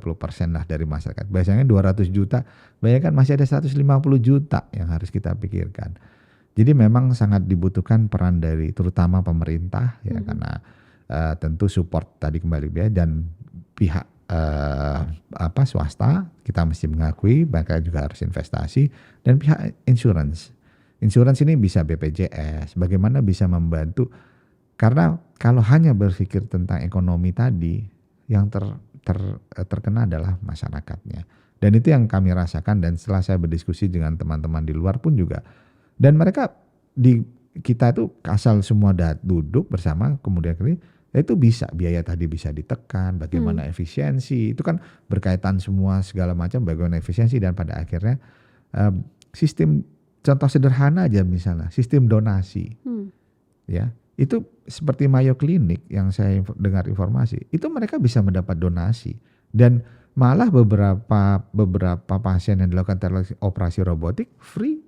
lah dari masyarakat. Biasanya 200 juta, bayangkan masih ada 150 juta yang harus kita pikirkan. Jadi memang sangat dibutuhkan peran dari terutama pemerintah ya karena tentu support tadi kembali ya dan pihak swasta kita mesti mengakui mereka juga harus investasi dan pihak insurance. Insurance ini bisa BPJS, bagaimana bisa membantu karena kalau hanya berpikir tentang ekonomi tadi yang terkena adalah masyarakatnya. Dan itu yang kami rasakan dan setelah saya berdiskusi dengan teman-teman di luar pun juga dan mereka di kita itu asal semua duduk bersama kemudian ini itu bisa biaya tadi bisa ditekan, bagaimana efisiensi itu kan berkaitan semua segala macam bagaimana efisiensi dan pada akhirnya sistem contoh sederhana aja misalnya sistem donasi ya itu seperti Mayo Clinic yang saya dengar informasi itu mereka bisa mendapat donasi dan malah beberapa pasien yang dilakukan operasi robotik free.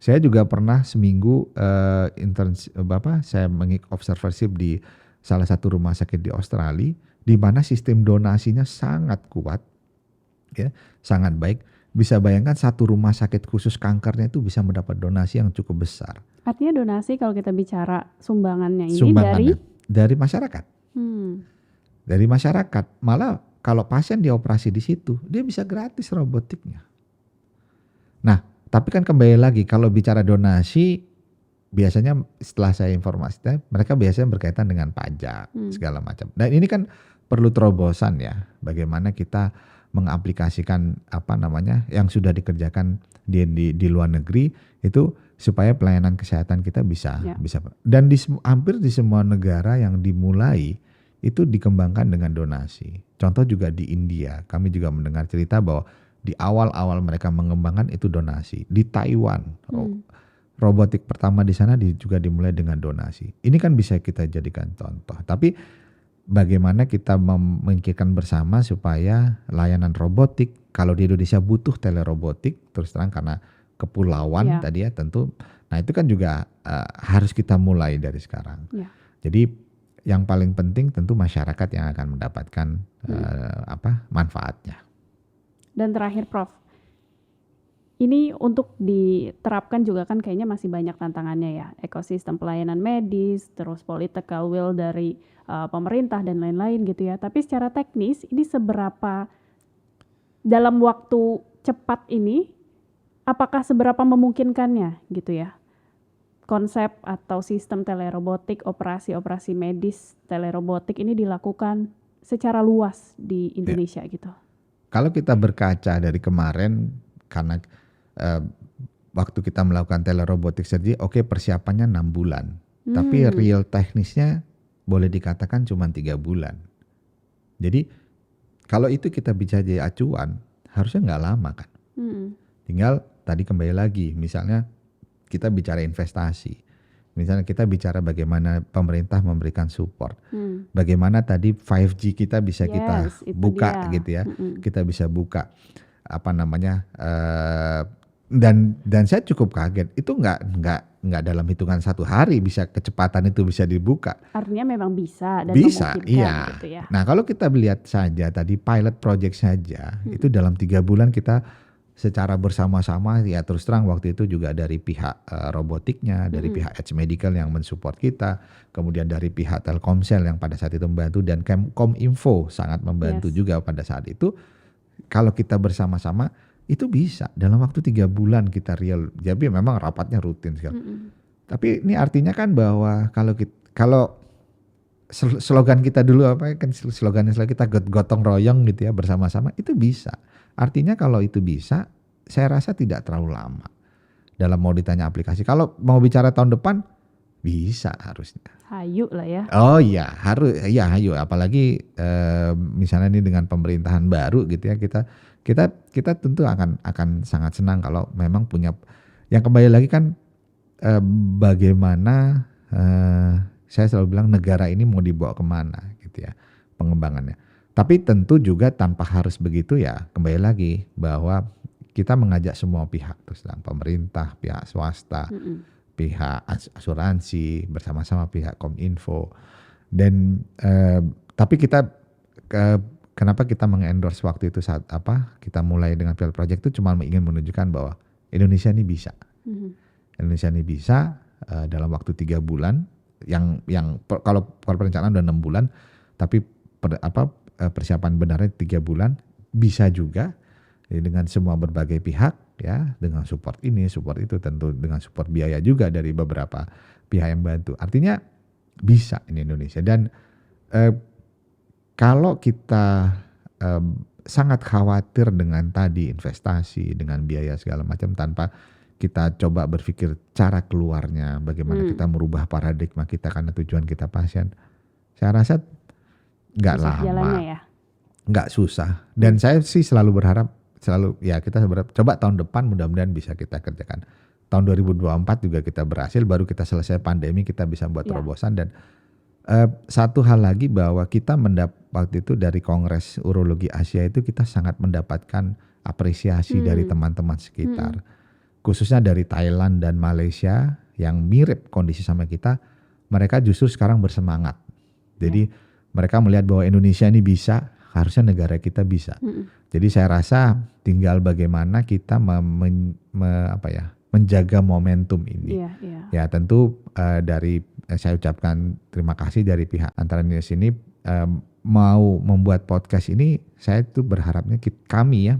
Saya juga pernah seminggu saya mengobservasi di salah satu rumah sakit di Australia di mana sistem donasinya sangat kuat ya, sangat baik. Bisa bayangkan satu rumah sakit khusus kankernya itu bisa mendapat donasi yang cukup besar. Artinya donasi kalau kita bicara sumbangannya ini dari masyarakat. Dari masyarakat. Malah kalau pasien dioperasi di situ, dia bisa gratis robotiknya. Nah, tapi kan kembali lagi kalau bicara donasi, biasanya setelah saya informasikan, mereka biasanya berkaitan dengan pajak segala macam. Dan ini kan perlu terobosan ya, bagaimana kita mengaplikasikan yang sudah dikerjakan di luar negeri itu supaya pelayanan kesehatan kita bisa dan hampir di semua negara yang dimulai itu dikembangkan dengan donasi. Contoh juga di India, kami juga mendengar cerita bahwa di awal-awal mereka mengembangkan itu donasi. Di Taiwan, robotik pertama di sana juga dimulai dengan donasi. Ini kan bisa kita jadikan contoh. Tapi bagaimana kita memikirkan bersama supaya layanan robotik, kalau di Indonesia butuh telerobotik, terus terang karena kepulauan tadi ya tentu. Nah itu kan juga harus kita mulai dari sekarang. Jadi yang paling penting tentu masyarakat yang akan mendapatkan manfaatnya. Dan terakhir Prof, ini untuk diterapkan juga kan kayaknya masih banyak tantangannya ya. Ekosistem pelayanan medis, terus political will dari pemerintah dan lain-lain gitu ya. Tapi secara teknis ini seberapa dalam waktu cepat ini, apakah seberapa memungkinkannya gitu ya? Konsep atau sistem telerobotik, operasi medis telerobotik ini dilakukan secara luas di Indonesia gitu. Kalau kita berkaca dari kemarin karena waktu kita melakukan telerobotik surgery, persiapannya 6 bulan. Tapi real teknisnya boleh dikatakan cuma 3 bulan. Jadi kalau itu kita bisa jadi acuan, harusnya nggak lama kan. Tinggal tadi kembali lagi, misalnya kita bicara investasi. Misalnya kita bicara bagaimana pemerintah memberikan support. Bagaimana tadi 5G kita bisa kita buka gitu ya. Kita bisa buka dan saya cukup kaget. Itu nggak dalam hitungan 1 hari bisa kecepatan itu bisa dibuka. Artinya memang bisa dan bisa, memungkinkan iya. gitu ya. Nah, kalau kita lihat saja tadi pilot project saja itu dalam 3 bulan kita secara bersama-sama ya terus terang waktu itu juga dari pihak robotiknya, dari pihak Edge Medical yang mensupport kita, kemudian dari pihak Telkomsel yang pada saat itu membantu dan Kominfo sangat membantu juga pada saat itu. Kalau kita bersama-sama itu bisa dalam waktu 3 bulan kita real. Jadi memang rapatnya rutin sekali. Tapi ini artinya kan bahwa kalau slogan kita dulu slogannya kita gotong royong gitu ya bersama-sama itu bisa. Artinya kalau itu bisa, saya rasa tidak terlalu lama dalam mau ditanya aplikasi. Kalau mau bicara tahun depan, bisa harusnya. Hayu lah ya. Oh iya, hayu. Apalagi misalnya ini dengan pemerintahan baru gitu ya, kita tentu akan sangat senang kalau memang punya. Yang kembali lagi kan bagaimana saya selalu bilang negara ini mau dibawa kemana gitu ya pengembangannya. Tapi tentu juga tanpa harus begitu ya kembali lagi bahwa kita mengajak semua pihak terus pemerintah, pihak swasta, pihak asuransi bersama-sama pihak Kominfo dan tapi kita kenapa kita mengendorse waktu itu saat kita mulai dengan pilot project itu cuma ingin menunjukkan bahwa Indonesia ini bisa. Indonesia ini bisa dalam waktu 3 bulan, kalau perencanaan udah 6 bulan, tapi persiapan benarnya 3 bulan, bisa juga dengan semua berbagai pihak ya, dengan support ini, support itu, tentu dengan support biaya juga dari beberapa pihak yang bantu. Artinya bisa ini Indonesia. Dan kalau kita sangat khawatir dengan tadi investasi, dengan biaya segala macam, tanpa kita coba berpikir cara keluarnya, bagaimana kita merubah paradigma kita karena tujuan kita pasien, saya rasa nggak lama, nggak susah. Dan saya sih selalu berharap, kita berharap coba tahun depan mudah-mudahan bisa kita kerjakan. Tahun 2024 juga kita berhasil, baru kita selesai pandemi kita bisa buat terobosan. Dan satu hal lagi bahwa kita waktu itu dari Kongres Urologi Asia itu kita sangat mendapatkan apresiasi dari teman-teman sekitar. Khususnya dari Thailand dan Malaysia yang mirip kondisi sama kita, mereka justru sekarang bersemangat. Jadi mereka melihat bahwa Indonesia ini bisa, harusnya negara kita bisa. Jadi saya rasa tinggal bagaimana kita menjaga momentum ini. Ya tentu saya ucapkan terima kasih dari pihak Antara News ini mau membuat podcast ini. Saya tuh berharapnya kami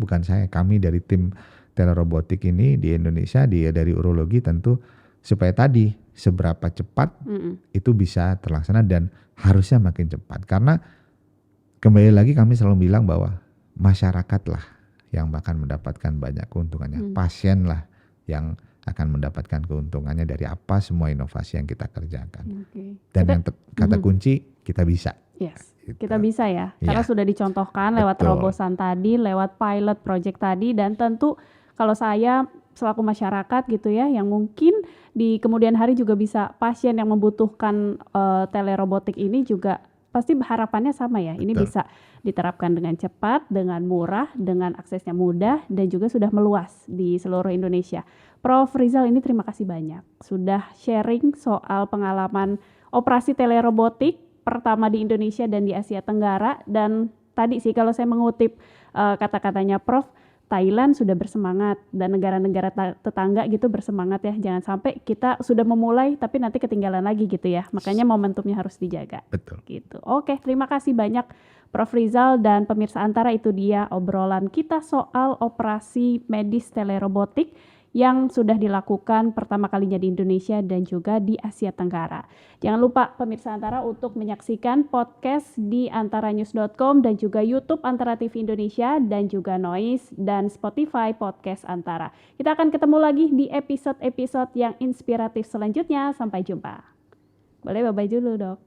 dari tim telerobotik ini di Indonesia, dari urologi tentu supaya tadi seberapa cepat itu bisa terlaksana, dan harusnya makin cepat. Karena kembali lagi kami selalu bilang bahwa masyarakatlah yang akan mendapatkan banyak keuntungannya, pasien lah yang akan mendapatkan keuntungannya dari apa semua inovasi yang kita kerjakan. Dan yang kata kunci, kita bisa. Gitu. Kita bisa ya, karena sudah dicontohkan lewat terobosan tadi, lewat pilot project tadi, dan tentu kalau saya selaku masyarakat gitu ya, yang mungkin di kemudian hari juga bisa pasien yang membutuhkan telerobotik ini juga pasti harapannya sama ya. Ini bisa diterapkan dengan cepat, dengan murah, dengan aksesnya mudah, dan juga sudah meluas di seluruh Indonesia. Prof. Rizal ini terima kasih banyak sudah sharing soal pengalaman operasi telerobotik pertama di Indonesia dan di Asia Tenggara. Dan tadi sih kalau saya mengutip kata-katanya Prof, Thailand sudah bersemangat dan negara-negara tetangga gitu bersemangat ya. Jangan sampai kita sudah memulai tapi nanti ketinggalan lagi gitu ya. Makanya momentumnya harus dijaga. Betul. Gitu. Oke, terima kasih banyak Prof. Rizal dan pemirsa Antara. Itu dia obrolan kita soal operasi medis telerobotik yang sudah dilakukan pertama kalinya di Indonesia dan juga di Asia Tenggara. Jangan lupa pemirsa Antara untuk menyaksikan podcast di antaranews.com dan juga YouTube Antara TV Indonesia dan juga Noise dan Spotify Podcast Antara. Kita akan ketemu lagi di episode-episode yang inspiratif selanjutnya. Sampai jumpa. Boleh bye-bye dulu, Dok.